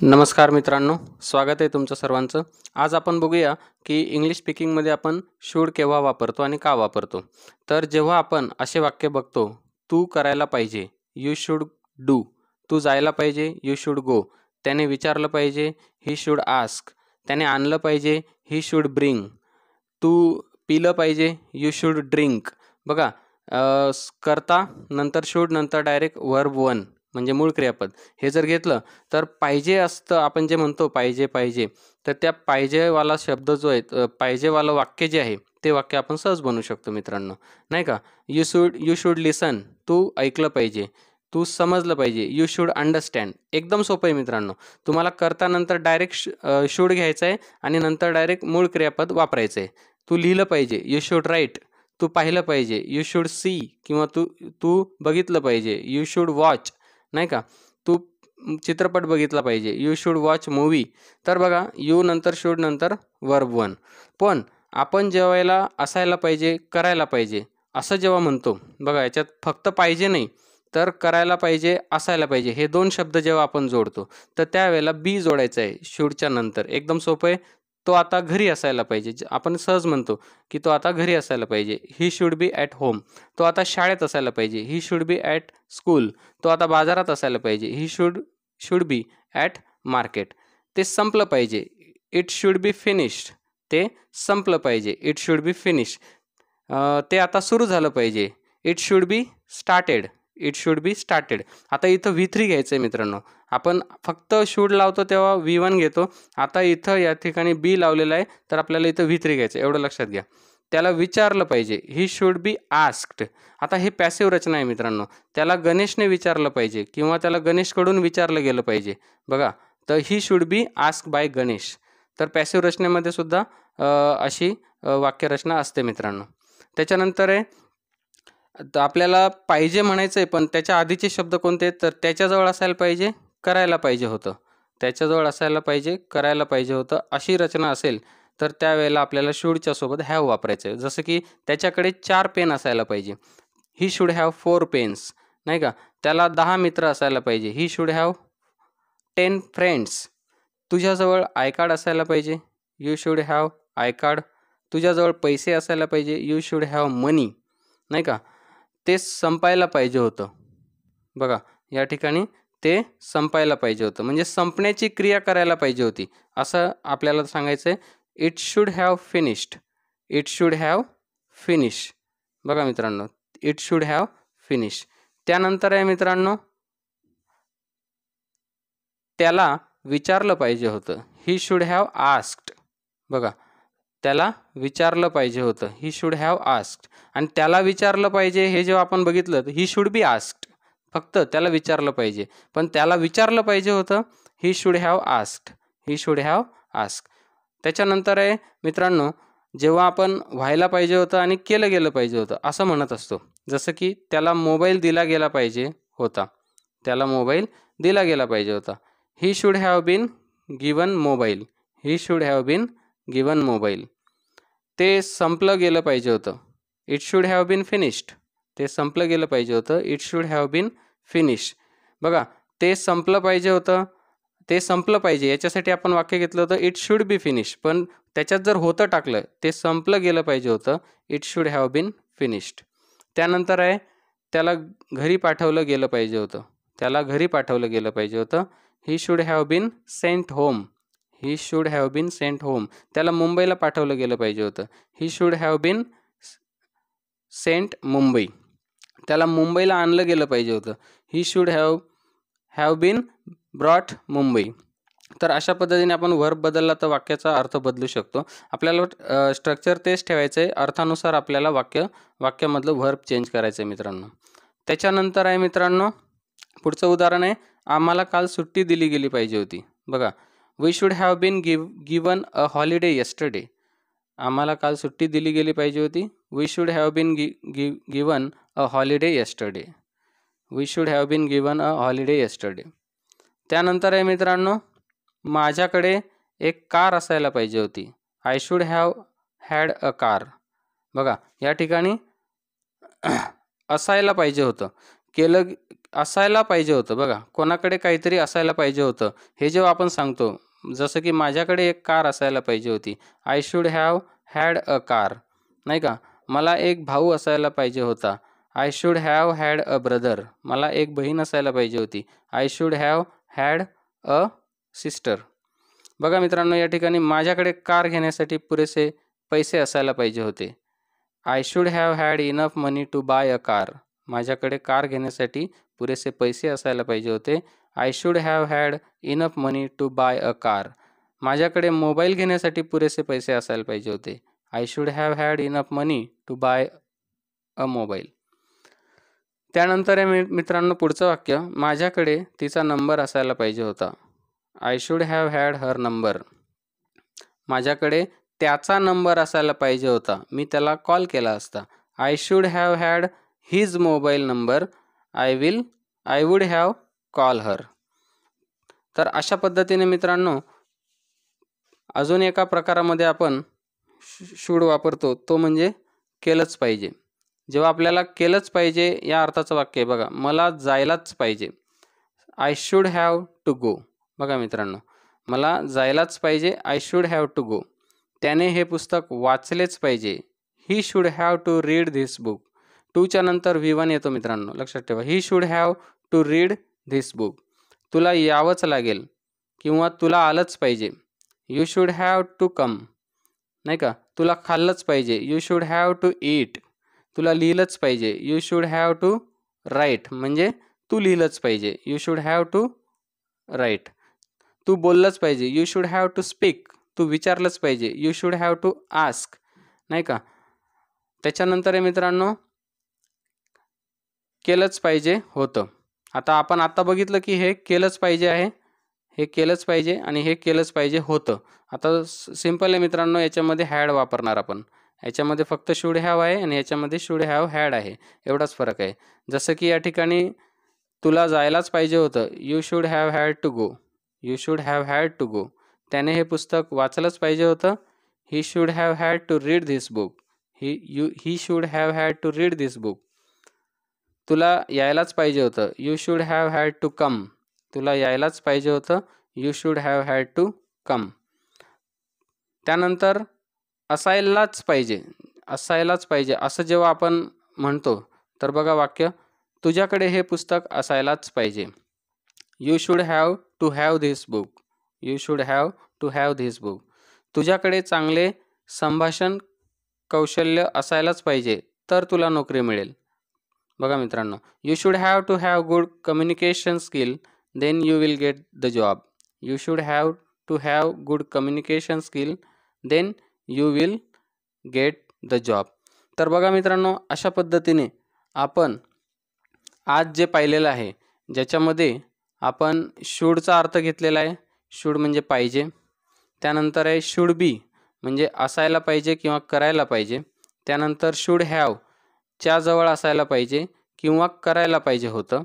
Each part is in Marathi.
नमस्कार मित्रांनो, स्वागत आहे तुमचं सर्वांचं. आज आपण बघूया की इंग्लिश स्पीकिंगमध्ये आपण शूड केव्हा वापरतो आणि का वापरतो. तर जेव्हा आपण असे वाक्य बघतो, तू करायला पाहिजे, यू शुड डू, तू जायला पाहिजे, यू शुड गो, त्याने विचारलं पाहिजे, ही शुड आस्क, त्याने आणलं पाहिजे, ही शुड ब्रिंग, तू पिलं पाहिजे, यू शुड ड्रिंक. बघा, करता नंतर शुड नंतर डायरेक्ट वर्ब वन म्हणजे मूळ क्रियापद. हे जर घेतलं तर पाहिजे असतं, आपण जे म्हणतो पाहिजे पाहिजे, तर त्या पाहिजेवाला शब्द जो आहे, पाहिजेवालं वाक्य जे आहे ते वाक्य आपण सहज बनवू शकतो मित्रांनो, नाही का. यू शुड लिसन, तू ऐकलं पाहिजे, तू समजलं पाहिजे, यू शुड अंडरस्टँड. एकदम सोपं आहे मित्रांनो. तुम्हाला करता नंतर डायरेक्ट शुड घ्यायचं आहे आणि नंतर डायरेक्ट मूळ क्रियापद वापरायचं आहे. तू लिहिलं पाहिजे, यू शुड राईट, तू पाहिलं पाहिजे, यू शुड सी, किंवा तू तू बघितलं पाहिजे, यू शुड वॉच, नाही का. तू चित्रपट बघितला पाहिजे, यू शुड वॉच मूवी. तर बघा, यू नंतर शुड नंतर वर्ब वन. पण आपण जेवायला असायला पाहिजे, करायला पाहिजे असं जेव्हा म्हणतो, बघा याच्यात फक्त पाहिजे नाही तर करायला पाहिजे, असायला पाहिजे, हे दोन शब्द जेव्हा आपण जोडतो तर त्यावेळेला बी जोडायचं आहे शुडच्या नंतर. एकदम सोपं आहे. तो आता घरी असायला पाहिजे, आपण सहज म्हणतो की तो आता घरी असायला पाहिजे, he should be at home. तो आता शाळेत असायला पाहिजे, he should be at school. तो आता बाजारात असायला पाहिजे, he should be at market. ते संपलं पाहिजे, इट शुड बी फिनिश्ड. ते संपलं पाहिजे, इट शुड बी फिनिश. ते आता सुरू झालं पाहिजे, it should be started. It should be started. आता इथं V3 घ्यायचं आहे मित्रांनो. आपण फक्त शुड लावतो तेव्हा V1 घेतो. आता इथं या ठिकाणी बी लावलेलं आहे तर आपल्याला इथं V3 घ्यायचं आहे, एवढं लक्षात घ्या. त्याला विचारलं पाहिजे, ही शुड बी आस्क्ड. आता हे पॅसिव्ह रचना आहे मित्रांनो. त्याला गणेशने विचारलं पाहिजे किंवा त्याला गणेशकडून विचारलं गेलं पाहिजे. बघा, तर he should be ask by Ganesh. तर पॅसिव्ह रचनेमध्ये सुद्धा अशी वाक्यरचना असते मित्रांनो. त्याच्यानंतर आहे, तर आपल्याला पाहिजे म्हणायचं आहे पण त्याच्या आधीचे शब्द कोणते आहेत, तर त्याच्याजवळ असायला पाहिजे, करायला पाहिजे होतं. त्याच्याजवळ असायला पाहिजे, करायला पाहिजे होतं, अशी रचना असेल तर त्यावेळेला आपल्याला शूडच्या सोबत हॅव वापरायचं आहे. जसं की त्याच्याकडे 4 पेन असायला पाहिजे, ही शुड हॅव 4 पेन्स, नाही का. त्याला 10 मित्र असायला पाहिजे, ही शुड हॅव 10 फ्रेंड्स. तुझ्याजवळ आय कार्ड असायला पाहिजे, you should have I card. तुझ्याजवळ पैसे असायला पाहिजे, यू शुड हॅव मनी, नाही का. ते संपायला पाहिजे होतं. बघा, या ठिकाणी ते संपायला पाहिजे होतं म्हणजे संपण्याची क्रिया करायला पाहिजे होती असं आपल्याला सांगायचं आहे. It should have finished. It should have finish. बघा मित्रांनो, इट शुड हॅव फिनिश. त्यानंतर आहे मित्रांनो, त्याला विचारलं पाहिजे होतं, ही शुड हॅव आस्क्ड. बघा, त्याला विचारलं पाहिजे होतं, ही शुड हॅव आस्क्ड. आणि त्याला विचारलं पाहिजे हे जेव्हा आपण बघितलं तर ही शुड बी आस्क्ड. फक्त त्याला विचारलं पाहिजे, पण त्याला विचारलं पाहिजे होतं, he should have asked. He should have ask. त्याच्यानंतर आहे मित्रांनो, जेव्हा आपण व्हायला पाहिजे होतं आणि केलं गेलं पाहिजे होतं असं म्हणत असतो. जसं की त्याला मोबाईल दिला गेला पाहिजे होता, त्याला मोबाईल दिला गेला पाहिजे होता, he should have been given mobile. He should have been given mobile. ते संपलं गेलं पाहिजे होतं, it should have been finished. ते संपलं गेलं पाहिजे होतं, it should have been finish. बघा, ते संपलं पाहिजे होतं, ते संपलं पाहिजे, याच्यासाठी आपण वाक्य घेतलं होतं इट शुड बी फिनिश. पण त्याच्यात जर होतं टाकलं, ते संपलं गेलं पाहिजे होतं, it should have been finished. त्यानंतर आहे, त्याला घरी पाठवलं गेलं पाहिजे होतं. त्याला घरी पाठवलं गेलं पाहिजे होतं, he should have been sent home. He should have been sent home. त्याला मुंबईला पाठवलं गेलं पाहिजे होतं, he should have been sent Mumbai. त्याला मुंबईला आणलं गेलं पाहिजे होतं, he should have been brought Mumbai. तर अशा पद्धतीने आपण वर्ब बदलला तर वाक्याचा अर्थ बदलू शकतो. आपल्याला स्ट्रक्चर तेच ठेवायचं आहे, अर्थानुसार आपल्याला वाक्यामधलं वर्ब चेंज करायचं आहे मित्रांनो. त्याच्यानंतर आहे मित्रांनो, पुढचं उदाहरण आहे, आम्हाला काल सुट्टी दिली गेली पाहिजे होती. बघा, we should have been given a holiday yesterday. आम्हाला काल सुट्टी दिली गेली पाहिजे होती, we should have been given a holiday yesterday. We should have been given a holiday yesterday. त्यानंतर आहे मित्रांनो, माझ्याकडे एक कार असायला पाहिजे होती, I should have had a car. बघा, या ठिकाणी असायला पाहिजे होतं, असायला पाहिजे होतं. बघा, कोणाकडे काहीतरी असायला पाहिजे होतं हे जेव्हा आपण सांगतो, जसं की माझ्याकडे एक कार असायला पाहिजे होती. I should have had a car, नाही का. मला एक भाऊ असायला पाहिजे होता. I should have had a brother. मला एक बहीण असायला पाहिजे होती. I should have had a sister. बघा मित्रांनो, या ठिकाणी माझ्याकडे कार घेण्यासाठी पुरेसे पैसे असायला पाहिजे होते. I should have had enough money to buy a car. माझ्याकडे कार घेण्यासाठी पुरेसे पैसे असायला पाहिजे होते. I should have had enough money to buy a car. माझ्याकडे मोबाईल घेण्यासाठी पुरेसे पैसे असायला पाहिजे होते. I should have had enough money to buy a mobile. त्यानंतर आहे मित्रांनो पुढचं वाक्य, माझ्याकडे तिचा नंबर असायला पाहिजे होता. I should have had her number. माझ्याकडे त्याचा नंबर असायला पाहिजे होता. मी त्याला कॉल केला असता. I should have had his mobile number. I would have call her. तर अशा पद्धतीने मित्रांनो अजून एका प्रकारामध्ये आपण शुड वापरतो, तो म्हणजे केलंच पाहिजे. जेव्हा आपल्याला केलंच पाहिजे या अर्थाचं वाक्य आहे. बघा, मला जायलाच पाहिजे. I should have to go. बघा मित्रांनो, मला जायलाच पाहिजे. I should have to go. त्याने हे पुस्तक वाचलेच पाहिजे. He should have to read this book. टूच्या नंतर V1 येतो मित्रांनो, लक्षात ठेवा. He should have to read this book. तुला यावंच लागेल किंवा तुला आलंच पाहिजे. You should have to come, नाही का. तुला खाल्लंच पाहिजे. You should have to eat. तुला लिहिलंच पाहिजे. You should have to write, म्हणजे तू लिहिलंच पाहिजे. You should have to write. तू बोललंच पाहिजे. You should have to speak. तू विचारलंच पाहिजे. You should have to ask, नाही का. त्याच्यानंतर आहे मित्रांनो केलंच पाहिजे होतं. आता बघितलं की हे केलंच पाहिजे आहे, हे केलंच पाहिजे आणि हे केलंच पाहिजे होतं. आता सिंपल आहे मित्रांनो, याच्यामध्ये हॅड वापरणार आपण. याच्यामध्ये फक्त शुड हॅव आहे आणि याच्यामध्ये शुड हॅव हॅड आहे, एवढाच फरक आहे. जसं की या ठिकाणी तुला जायलाच पाहिजे होतं. You should have had to go. You should have had to go. त्याने हे पुस्तक वाचलंच पाहिजे होतं. He should have had to read this book. He should have had to read this book. तुला यायलाच पाहिजे होतं. You should have had to come. तुला यायलाच पाहिजे होतं. You should have had to come. त्यानंतर असायलाच पाहिजे. असायलाच पाहिजे असं जेव्हा आपण म्हणतो तर बघा वाक्य, तुझ्याकडे हे पुस्तक असायलाच पाहिजे. You should have to have this book. You should have to have this book. तुझ्याकडे चांगले संभाषण कौशल्य असायलाच पाहिजे, तर तुला नोकरी मिळेल. बघा मित्रांनो, you should have to have good communication skill, then you will get the job. You should have to have good communication skill, then you will get the job. तर बघा मित्रांनो, अशा पद्धतीने आपण आज जे पाहिलेलं आहे, ज्याच्यामध्ये आपण शूडचा अर्थ घेतलेला आहे. शूड म्हणजे पाहिजे. त्यानंतर आहे शुड बी, म्हणजे असायला पाहिजे किंवा करायला पाहिजे. त्यानंतर शुड हॅव, च्या जवळ असायला पाहिजे किंवा करायला पाहिजे होतं,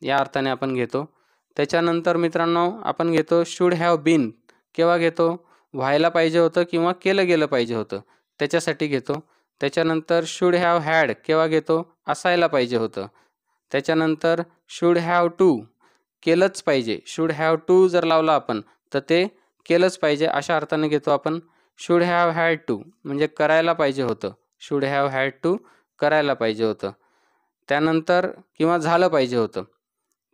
या अर्थाने आपण घेतो. त्याच्यानंतर मित्रांनो आपण घेतो शुड हॅव बीन. केव्हा घेतो? व्हायला पाहिजे होतं किंवा केलं गेलं पाहिजे होतं, त्याच्यासाठी घेतो. त्याच्यानंतर शुड हॅव हॅड केव्हा घेतो? असायला पाहिजे होतं. त्याच्यानंतर शुड हॅव टू, केलंच पाहिजे. शुड हॅव टू जर लावला आपण तर ते केलंच पाहिजे अशा अर्थाने घेतो आपण. शुड हॅव हॅड टू म्हणजे करायला पाहिजे होतं. शुड हॅव हॅड टू करायला पाहिजे होतं. त्यानंतर किंवा झालं पाहिजे होतं.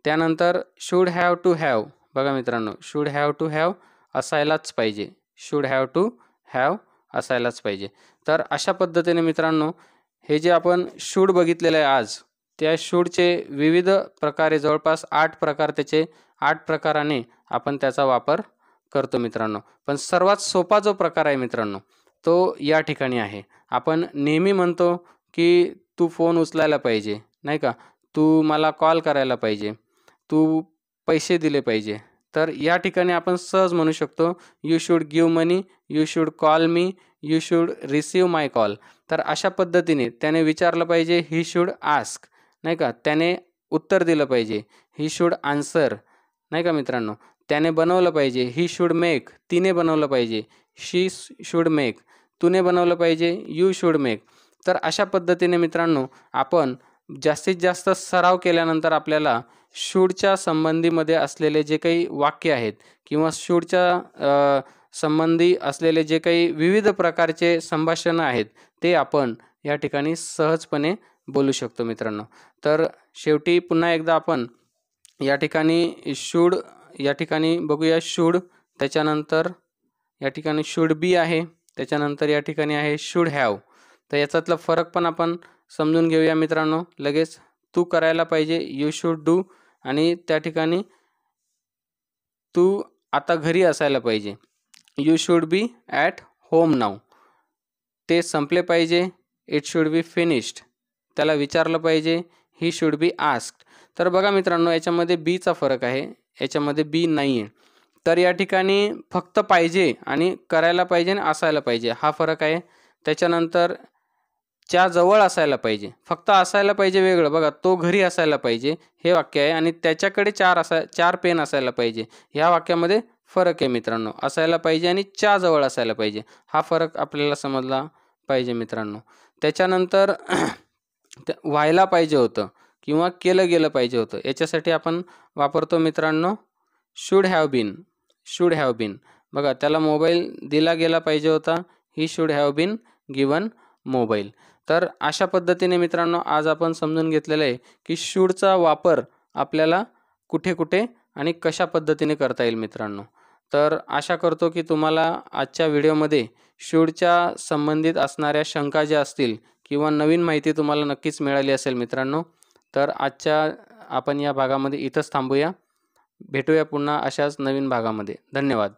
त्यानंतर शुड हॅव टू हॅव. बघा मित्रांनो, शुड हॅव टू हॅव असायलाच पाहिजे. शुड हॅव टू हॅव असायलाच पाहिजे. तर अशा पद्धतीने मित्रांनो हे जे आपण शूड बघितलेलं आहे आज, त्या शूडचे विविध प्रकारे जवळपास 8 प्रकार, त्याचे 8 प्रकाराने आपण त्याचा वापर करतो मित्रांनो. पण सर्वात सोपा जो प्रकार आहे मित्रांनो तो या ठिकाणी आहे. आपण नेहमी म्हणतो की तू फोन उचलायला पाहिजे, नाही का, तू मला कॉल करायला पाहिजे, तू पैसे दिले पाहिजे. तर या ठिकाणी आपण सहज म्हणू शकतो you should give money, you should call me, you should receive my call. तर अशा पद्धतीने त्याने विचारलं पाहिजे. ही शुड आस्क, नाही का, त्याने उत्तर दिलं पाहिजे. ही शुड आन्सर, नाही का मित्रांनो, त्याने बनवलं पाहिजे. ही शुड मेक, तिने बनवलं पाहिजे. शी शुड मेक, तूने बनवलं पाहिजे. You should make. तर अशा पद्धतीने मित्रांनो आपण जास्तीत जास्त सराव केल्यानंतर आपल्याला शूडच्या संबंधीमध्ये असलेले जे काही वाक्य आहेत किंवा शूडच्या संबंधी असलेले जे काही विविध प्रकारचे संभाषण आहेत ते आपण या ठिकाणी सहजपणे बोलू शकतो मित्रांनो. तर शेवटी पुन्हा एकदा आपण या ठिकाणी शूड या ठिकाणी बघूया. शूड, त्याच्यानंतर या ठिकाणी शुड बी आहे, त्याच्यानंतर या ठिकाणी आहे शुड हॅव. तर याच्यातला फरक पण आपण समजून घेऊया मित्रांनो लगेच. तू करायला पाहिजे, यू शुड डू, आणि त्या ठिकाणी तू आता घरी असायला पाहिजे, you should be at home now. ते संपले पाहिजे, इट शुड बी फिनिश्ड. त्याला विचारलं पाहिजे, ही शुड बी आस्क्ड. तर बघा मित्रांनो याच्यामध्ये बीचा फरक आहे, याच्यामध्ये बी नाही आहे. तर या ठिकाणी फक्त पाहिजे आणि करायला पाहिजे आणि असायला पाहिजे हा फरक आहे. त्याच्यानंतर च्या जवळ असायला पाहिजे, फक्त असायला पाहिजे वेगळं. बघा, तो घरी असायला पाहिजे हे वाक्य आहे आणि त्याच्याकडे चार पेन असायला पाहिजे ह्या वाक्यामध्ये फरक आहे मित्रांनो. असायला पाहिजे आणि च्या जवळ असायला पाहिजे हा फरक आपल्याला समजला पाहिजे मित्रांनो. त्याच्यानंतर व्हायला पाहिजे होतं किंवा केलं गेलं पाहिजे होतं, याच्यासाठी आपण वापरतो मित्रांनो should have been. Should have been. बघा, त्याला मोबाईल दिला गेला पाहिजे होता, he should have been given mobile. तर अशा पद्धतीने मित्रांनो आज आपण समजून घेतलेलं आहे की शूडचा वापर आपल्याला कुठे कुठे आणि कशा पद्धतीने करता येईल मित्रांनो. तर आशा करतो की तुम्हाला आजच्या व्हिडिओमध्ये शूडच्या संबंधित असणाऱ्या शंका ज्या असतील किंवा नवीन माहिती तुम्हाला नक्कीच मिळाली असेल मित्रांनो. तर आजच्या आपण या भागामध्ये इथंच थांबूया. भेटूया पुन्हा अशाच नवीन भागामध्ये. धन्यवाद.